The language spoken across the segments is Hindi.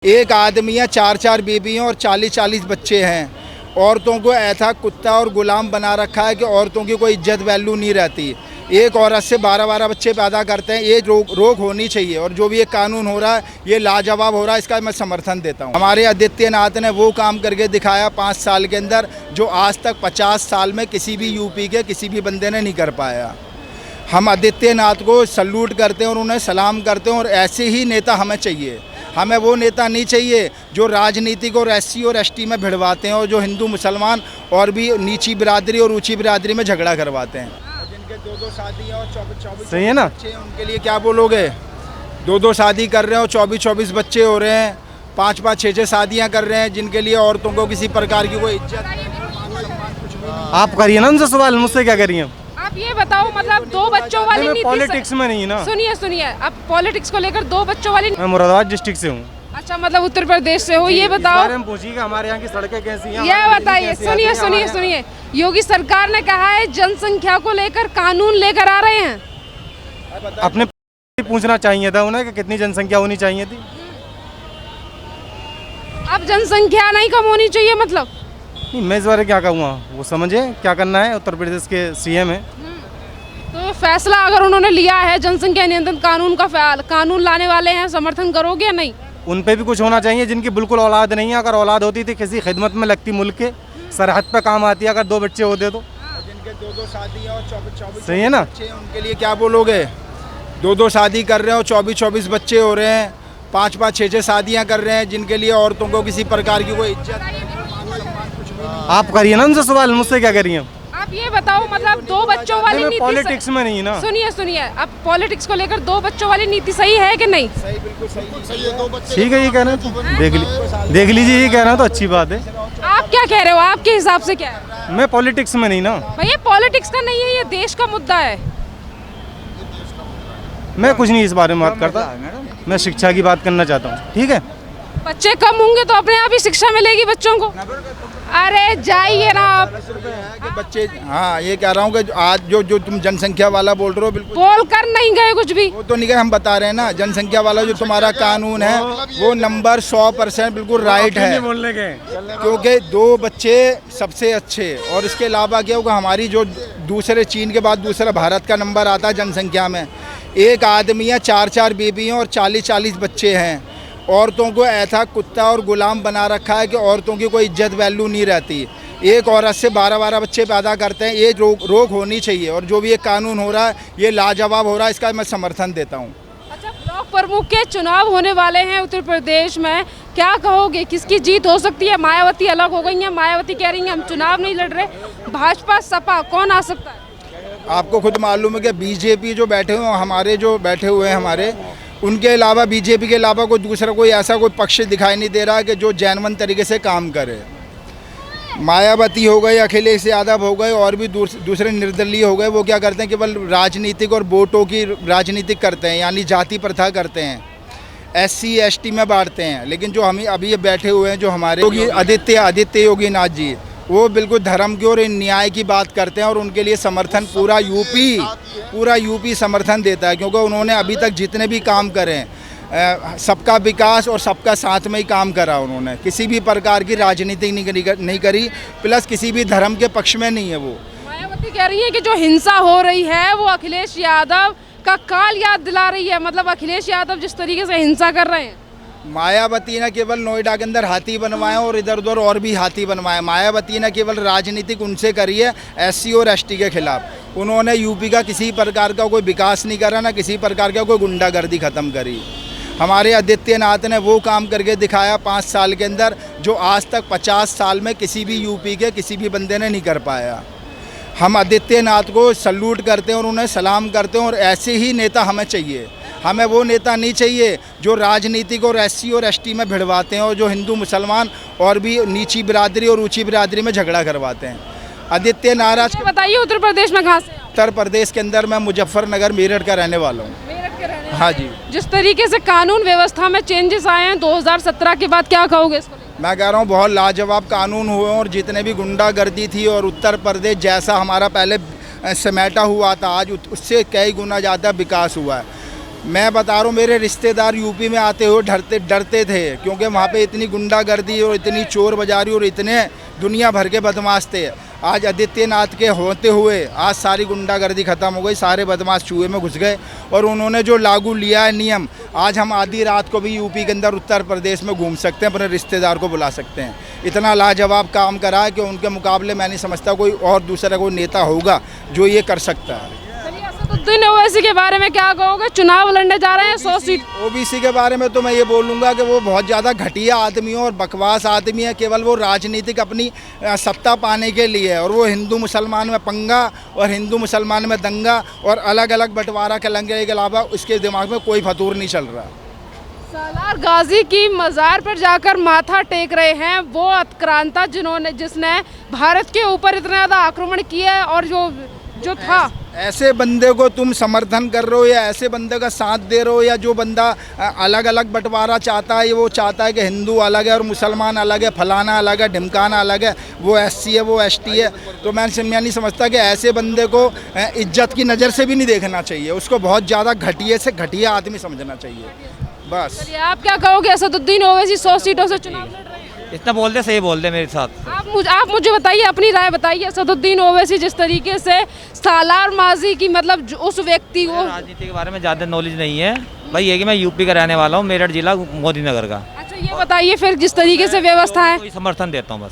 एक आदमी है, 4-4 बीवियाँ और 40-40 बच्चे हैं। औरतों को ऐसा कुत्ता और गुलाम बना रखा है कि औरतों की कोई इज्जत वैल्यू नहीं रहती। एक औरत से 12-12 बच्चे पैदा करते हैं, ये रोक होनी चाहिए। और जो भी ये कानून हो रहा है ये लाजवाब हो रहा है, इसका मैं समर्थन देता हूँ। हमारे आदित्यनाथ ने वो काम करके दिखाया 5 साल के अंदर जो आज तक 50 साल में किसी भी यूपी के किसी भी बंदे ने नहीं कर पाया। हम आदित्यनाथ को सल्यूट करते हैं और उन्हें सलाम करते हैं, और ऐसे ही नेता हमें चाहिए। हमें वो नेता नहीं चाहिए जो राजनीति को SC और ST में भिड़वाते हैं और जो हिंदू मुसलमान और भी नीची बिरादरी और ऊंची बिरादरी में झगड़ा करवाते हैं। जिनके 2-2 शादी और 24 सही है ना, बच्चे, उनके लिए क्या बोलोगे? 2-2 शादी कर रहे हैं और 24-24 बच्चे हो रहे हैं, 5-5, 6-6 शादियाँ कर रहे हैं, जिनके लिए औरतों को किसी प्रकार की कोई इज्जत कुछ भी नहीं। आप करिए ना उनसे सवाल, मुझसे क्या करिए? आप ये बताओ, मतलब 2 बच्चों वाली नीति पॉलिटिक्स में नहीं ना। सुनिए, अब पॉलिटिक्स को लेकर 2 बच्चों वाली। मैं मुरादाबाद डिस्ट्रिक्ट से हूँ। अच्छा, मतलब उत्तर प्रदेश से हो। ये बताओ, पूछिएगा हमारे यहाँ की सड़कें कैसी हैं। ये बताइए, सुनिए, योगी सरकार ने कहा है जनसंख्या को लेकर कानून लेकर आ रहे हैं। अपने पूछना चाहिए था उन्हें कि कितनी जनसंख्या होनी चाहिए थी। अब जनसंख्या नहीं कम होनी चाहिए, मतलब नहीं, मैं इस बारे क्या कहूँगा, वो समझे क्या करना है। उत्तर प्रदेश के CM है, तो फैसला अगर उन्होंने लिया है जनसंख्या नियंत्रण कानून का, कानून लाने वाले हैं, समर्थन करोगे या नहीं? उन पे भी कुछ होना चाहिए जिनकी बिल्कुल औलाद नहीं है। अगर औलाद होती थी किसी खिदमत में लगती, मुल्क के सरहद पे काम आती है। अगर 2 बच्चे होते तो जिनके 2-2 शादी और 24 सही है ना, बच्चे, उनके लिए क्या बोलोगे? 2-2 शादी कर रहे हो, 24-24 बच्चे हो रहे हैं, 5-5, 6-6 शादियाँ कर रहे हैं, जिनके लिए औरतों को किसी प्रकार की कोई इज्जत कुछ भी नहीं। आप करिए ना उनसे सवाल, मुझसे क्या करिए? आप ये बताओ, मतलब 2 बच्चों वाली नीति पॉलिटिक्स में नहीं ना। सुनिए, अब पॉलिटिक्स को लेकर 2 बच्चों वाली नीति सही है कि नहीं? सही, बिल्कुल सही है। 2 बच्चे ठीक है, ये कह रहे हैं तो देख लीजिए, ये कह रहे हैं तो अच्छी बात है। आप क्या कह रहे हो? आपके हिसाब से क्या है? मैं पॉलिटिक्स में नहीं ना। भैया, पॉलिटिक्स का नहीं है, ये देश का मुद्दा है। मैं कुछ नहीं इस बारे में बात करता, मैं शिक्षा की बात करना चाहता हूँ। ठीक है, बच्चे कम होंगे तो अपने आप ही शिक्षा मिलेगी बच्चों को। अरे जाइए ना आप। कि बच्चे, हाँ, ये कह रहा हूँ कि आज जो तुम जनसंख्या वाला बोल रहे हो, बिल्कुल बोल कर नहीं गए कुछ भी। वो तो नहीं गए, हम बता रहे हैं ना। जनसंख्या वाला जो तुम्हारा कानून है वो नंबर 100% बिल्कुल राइट है, बोलने के क्योंकि 2 बच्चे सबसे अच्छे। और इसके अलावा क्या होगा, हमारी जो दूसरे चीन के बाद दूसरा भारत का नंबर आता है जनसंख्या में। एक आदमी है, 4-4 बीवियाँ और 40-40 बच्चे हैं। औरतों को ऐसा कुत्ता और गुलाम बना रखा है कि औरतों की कोई इज्जत वैल्यू नहीं रहती। एक औरत से 12-12 बच्चे पैदा करते हैं, ये रोक होनी चाहिए। और जो भी ये कानून हो रहा है ये लाजवाब हो रहा है, इसका मैं समर्थन देता हूँ। अच्छा, ब्लॉक प्रमुख के चुनाव होने वाले हैं उत्तर प्रदेश में, क्या कहोगे, किसकी जीत हो सकती है? मायावती अलग हो गई हैं, मायावती कह रही हैं हम चुनाव नहीं लड़ रहे। भाजपा, सपा, कौन आ सकता है? आपको खुद मालूम है कि BJP जो बैठे हुए, हमारे जो बैठे हुए हैं हमारे, उनके अलावा BJP के अलावा कोई दूसरा कोई ऐसा कोई पक्ष दिखाई नहीं दे रहा कि जो जैनवन तरीके से काम करे। मायावती हो गए, अखिलेश यादव हो गए, और भी दूसरे निर्दलीय हो गए। वो क्या करते हैं, केवल राजनीतिक और वोटों की राजनीति करते हैं, यानी जाति प्रथा करते हैं, SC ST में बांटते हैं। लेकिन जो हम अभी ये बैठे हुए हैं, जो हमारे योगी आदित्य योगीनाथ जी, वो बिल्कुल धर्म की और न्याय की बात करते हैं। और उनके लिए समर्थन पूरा यूपी समर्थन देता है, क्योंकि उन्होंने अभी तक जितने भी काम करे हैं, सबका विकास और सबका साथ में ही काम करा। उन्होंने किसी भी प्रकार की राजनीति नहीं करी, प्लस किसी भी धर्म के पक्ष में नहीं है। वो मायावती कह रही है कि जो हिंसा हो रही है वो अखिलेश यादव का काल याद दिला रही है। मतलब अखिलेश यादव जिस तरीके से हिंसा कर रहे हैं, मायावती ने केवल नोएडा के अंदर हाथी बनवाए और इधर उधर और भी हाथी बनवाए। मायावती ने केवल राजनीतिक उनसे करी है SC और ST के खिलाफ। उन्होंने यूपी का किसी प्रकार का कोई विकास नहीं करा, ना किसी प्रकार का कोई गुंडागर्दी ख़त्म करी। हमारे आदित्यनाथ ने वो काम करके दिखाया 5 साल के अंदर जो आज तक 50 साल में किसी भी यूपी के किसी भी बंदे ने नहीं कर पाया। हम आदित्यनाथ को सल्यूट करते हैं और उन्हें सलाम करते हैं, और ऐसे ही नेता हमें चाहिए। हमें वो नेता नहीं चाहिए जो राजनीति को SC और ST में भिड़वाते हैं और जो हिंदू मुसलमान और भी नीची बिरादरी और ऊंची बिरादरी में झगड़ा करवाते हैं। आदित्य नाराज बताइए, उत्तर प्रदेश में कहाँ से? उत्तर प्रदेश के अंदर मैं मुजफ्फरनगर मेरठ का रहने वाला हूँ। हाँ जी। जिस तरीके से कानून व्यवस्था में चेंजेस आए हैं 2017 के बाद, क्या कहोगे इसको? मैं कह रहा हूँ बहुत लाजवाब कानून हुए, और जितने भी गुंडागर्दी थी और उत्तर प्रदेश जैसा हमारा पहले समेटा हुआ था, आज उससे कई गुना ज़्यादा विकास हुआ है। मैं बता रहा हूँ, मेरे रिश्तेदार यूपी में आते हुए डरते थे, क्योंकि वहाँ पे इतनी गुंडागर्दी और इतनी चोर बाजारी और इतने दुनिया भर के बदमाश थे। आज आदित्यनाथ के होते हुए आज सारी गुंडागर्दी ख़त्म हो गई, सारे बदमाश चूहे में घुस गए और उन्होंने जो लागू लिया है नियम, आज हम आधी रात को भी यूपी के अंदर उत्तर प्रदेश में घूम सकते हैं, अपने रिश्तेदार को बुला सकते हैं। इतना लाजवाब काम करा है कि उनके मुकाबले मैं नहीं समझता कोई और दूसरा कोई नेता होगा जो ये कर सकता है। असदुद्दीन ओवैसी के बारे में क्या कहोगे? चुनाव लड़ने जा रहे हैं 100 सीट। ओबीसी के बारे में तो मैं ये बोलूँगा कि वो बहुत ज़्यादा घटिया आदमी है और बकवास आदमी है। केवल वो राजनीतिक अपनी सत्ता पाने के लिए है और वो हिंदू मुसलमान में पंगा और हिंदू मुसलमान में दंगा और अलग अलग बंटवारा के अलावा उसके दिमाग में कोई फतूर नहीं चल रहा। सालार गाजी की मज़ार पर जाकर माथा टेक रहे हैं वो आक्रांता जिसने भारत के ऊपर इतना ज़्यादा आक्रमण किया और जो था। ऐसे बंदे को तुम समर्थन कर रहे हो या ऐसे बंदे का साथ दे रहे हो, या जो बंदा अलग अलग बंटवारा चाहता है, वो चाहता है कि हिंदू अलग है और मुसलमान अलग है, फलाना अलग है, ढिमकाना अलग है, वो एससी है, वो एसटी है, तो मैं नहीं समझता कि ऐसे बंदे को इज्जत की नज़र से भी नहीं देखना चाहिए। उसको बहुत ज़्यादा घटिया से घटिया आदमी समझना चाहिए बस। चलिए, आप क्या कहोगे? असदुद्दीन ओवैसी 100 सीटों से चुनाव लड़ रहे हैं। इतना बोल दे, सही बोल दे मेरे साथ। आप मुझे बताइए, अपनी राय बताइए। असदुद्दीन ओवैसी जिस तरीके से सालार माजी की मतलब उस व्यक्ति को, राजनीति के बारे में ज़्यादा नॉलेज नहीं है भाई, ये कि मैं यूपी का रहने वाला हूँ, मेरठ जिला मोदी नगर का। अच्छा, ये बताइए फिर जिस तरीके से व्यवस्था है, कोई समर्थन देता हूँ बस।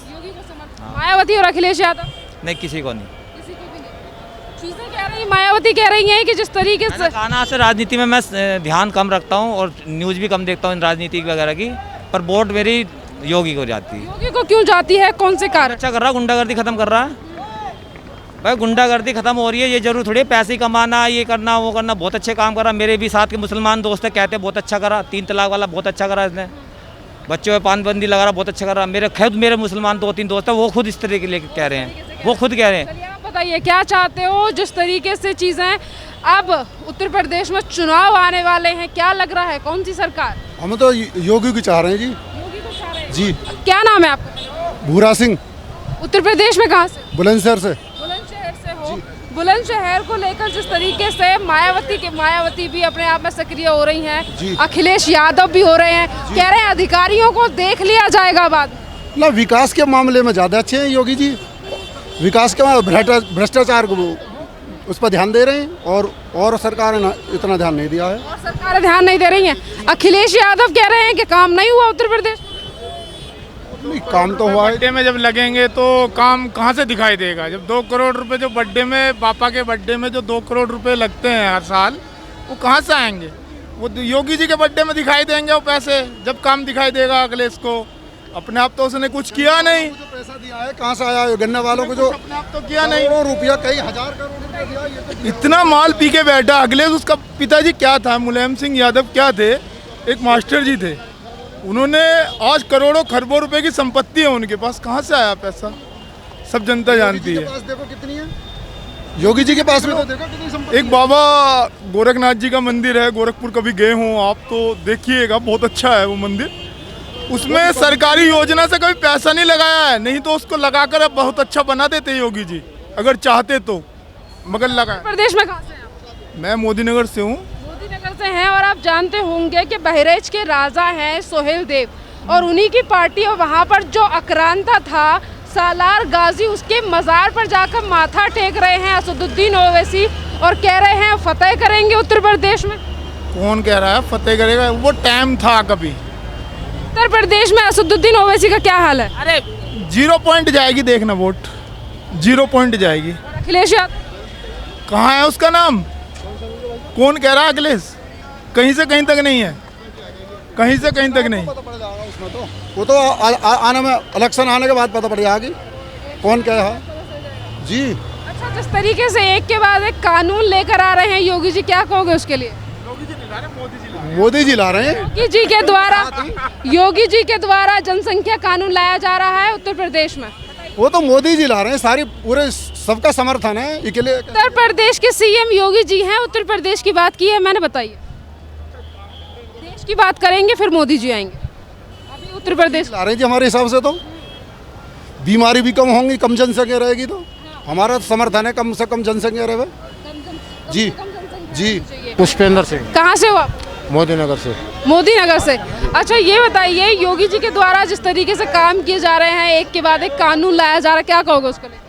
मायावती और अखिलेश यादव? नहीं, किसी को नहीं। किसी को भी नहीं। चीजें कह रही, मायावती कह रही हैं कि जिस तरीके से खाना से राजनीति में मैं ध्यान कम रखता हूँ और न्यूज़ भी कम देखता हूँ राजनीति वगैरह की, पर वोट मेरी योगी को जाती है। योगी को क्यों जाती है? कौन से कारण? अच्छा कर रहा है, गुंडागर्दी खत्म कर रहा है भाई, गुंडागर्दी खत्म हो रही है। ये जरूर थोड़ी पैसे ही कमाना, ये करना वो करना। बहुत अच्छे काम कर रहा है। मेरे भी साथ के मुसलमान दोस्त है, कहते हैं बहुत अच्छा करा, 3 तलाक वाला बहुत अच्छा करा इसने, बच्चों में पानबंदी लगा रहा, बहुत अच्छा कर रहा। मेरे मुसलमान 2-3 दोस्त हैं, वो खुद इस तरह के लिए कह रहे हैं, वो खुद कह रहे हैं। चलिए, आप बताइए क्या चाहते हो? जिस तरीके से चीजें अब उत्तर प्रदेश में चुनाव आने वाले हैं, क्या लग रहा है कौन सी सरकार? हम तो योगी की चाह रहे हैं जी। योगी को चाह रहे हैं। जी। क्या नाम है आपका? भूरा सिंह। उत्तर प्रदेश में कहाँ से? बुलंदशहर से। बुलंदशहर से हो। बुलंदशहर को लेकर जिस तरीके से मायावती भी अपने आप में सक्रिय हो रही हैं, अखिलेश यादव भी हो रहे हैं, कह रहे हैं अधिकारियों को देख लिया जाएगा बाद में। ना, विकास के मामले में ज़्यादा अच्छे हैं योगी जी। विकास के भ्रष्टाचार को उस पर ध्यान दे रहे हैं और सरकार ने इतना ध्यान नहीं दिया है। और सरकारें ध्यान नहीं दे रही हैं। अखिलेश यादव कह रहे हैं कि काम नहीं हुआ उत्तर प्रदेश। नहीं, काम तो हुआ है। बर्थडे में जब लगेंगे तो काम कहाँ से दिखाई देगा? जब 2 करोड़ रुपए जो बर्थडे में, पापा के बर्थडे में जो 2 करोड़ रुपए लगते हैं हर साल, वो कहाँ से आएंगे? वो योगी जी के बर्थडे में दिखाई देंगे वो पैसे, जब काम दिखाई देगा अखिलेश को। अपने आप तो उसने कुछ किया नहीं। जो पैसा दिया है कहाँ से आया? गन्ने वालों को जो अपने आप तो किया नहीं। रुपया, कई हजार करोड़ रुपया दिया, ये तो इतना माल पी के बैठा अखिलेश। उसका पिताजी क्या था, मुलायम सिंह यादव क्या थे, एक मास्टर जी थे। उन्होंने आज करोड़ों खरबों रुपए की संपत्ति है उनके पास, कहाँ से आया पैसा? सब जनता जानती है। देखो कितनी है योगी जी के पास में, तो देखो कितनी संपत्ति। एक बाबा गोरखनाथ जी का मंदिर है, गोरखपुर कभी गए हो आप तो देखिएगा, बहुत अच्छा है वो मंदिर। उसमें सरकारी योजना से कभी पैसा नहीं लगाया है, नहीं तो उसको लगाकर अब बहुत अच्छा बना देते योगी जी अगर चाहते तो, मगर लगाए। प्रदेश में कहाँ से हैं आप? मैं मोदी नगर से हूँ। मोदी नगर से हैं। और आप जानते होंगे कि बहराइच के राजा हैं सोहेल देव और उन्हीं की पार्टी, और वहाँ पर जो आक्रांता था सालार गाजी, उसके मज़ार पर जाकर माथा टेक रहे हैं असदुद्दीन ओवैसी और कह रहे हैं फतेह करेंगे उत्तर प्रदेश में। कौन कह रहा है फतेह करेगा? वो टाइम था कभी। उत्तर प्रदेश में असदुद्दीन ओवैसी का क्या हाल है? अरे 0 पॉइंट जाएगी, देखना वोट 0 पॉइंट जाएगी। अखिलेश यादव कहाँ है उसका नाम? कौन कह रहा है अखिलेश? कहीं से कहीं तक नहीं है, कहीं से कहीं तक नहीं। वो तो आने में, इलेक्शन आने के बाद पता पड़ जाएगी कौन क्या है जी। अच्छा, जिस तरीके से एक के बाद एक कानून लेकर आ रहे हैं योगी जी, क्या कहोगे उसके लिए? मोदी जी ला रहे हैं। योगी जी के द्वारा जनसंख्या कानून लाया जा रहा है उत्तर प्रदेश में। वो तो मोदी जी ला रहे हैं, सारी पूरे सबका समर्थन है इसके लिए। उत्तर प्रदेश के सीएम योगी जी हैं। उत्तर प्रदेश की बात की है मैंने, बताइए। देश की बात करेंगे फिर मोदी जी आएंगे। अभी उत्तर प्रदेश ला रहे हैं जी, हमारे हिसाब से तो बीमारी भी कम होंगी, कम जनसंख्या रहेगी, तो हमारा समर्थन है कम से कम जनसंख्या रहे जी। जी पुष्पेंद्र सिंह, कहाँ से हो आप? मोदी नगर से। मोदी नगर से। अच्छा ये बताइए, योगी जी के द्वारा जिस तरीके से काम किए जा रहे हैं, एक के बाद एक कानून लाया जा रहा है, क्या कहोगे उसको लेकर?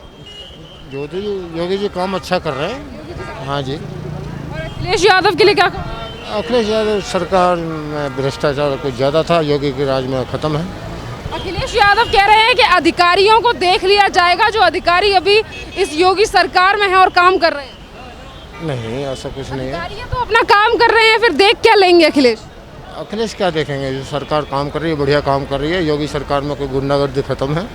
योगी जी काम अच्छा कर रहे हैं। हाँ जी। और अखिलेश यादव के लिए क्या कहोगे? अखिलेश यादव सरकार में भ्रष्टाचार कुछ ज़्यादा था, योगी के राज में ख़त्म है। अखिलेश यादव कह रहे हैं कि अधिकारियों को देख लिया जाएगा, जो अधिकारी अभी इस योगी सरकार में है और काम कर रहे हैं। नहीं, ऐसा कुछ नहीं है। अधिकारी तो अपना काम कर रहे हैं, फिर देख क्या लेंगे अखिलेश? अखिलेश क्या देखेंगे, जो सरकार काम कर रही है बढ़िया काम कर रही है। योगी सरकार में कोई गुंडागर्दी खत्म है।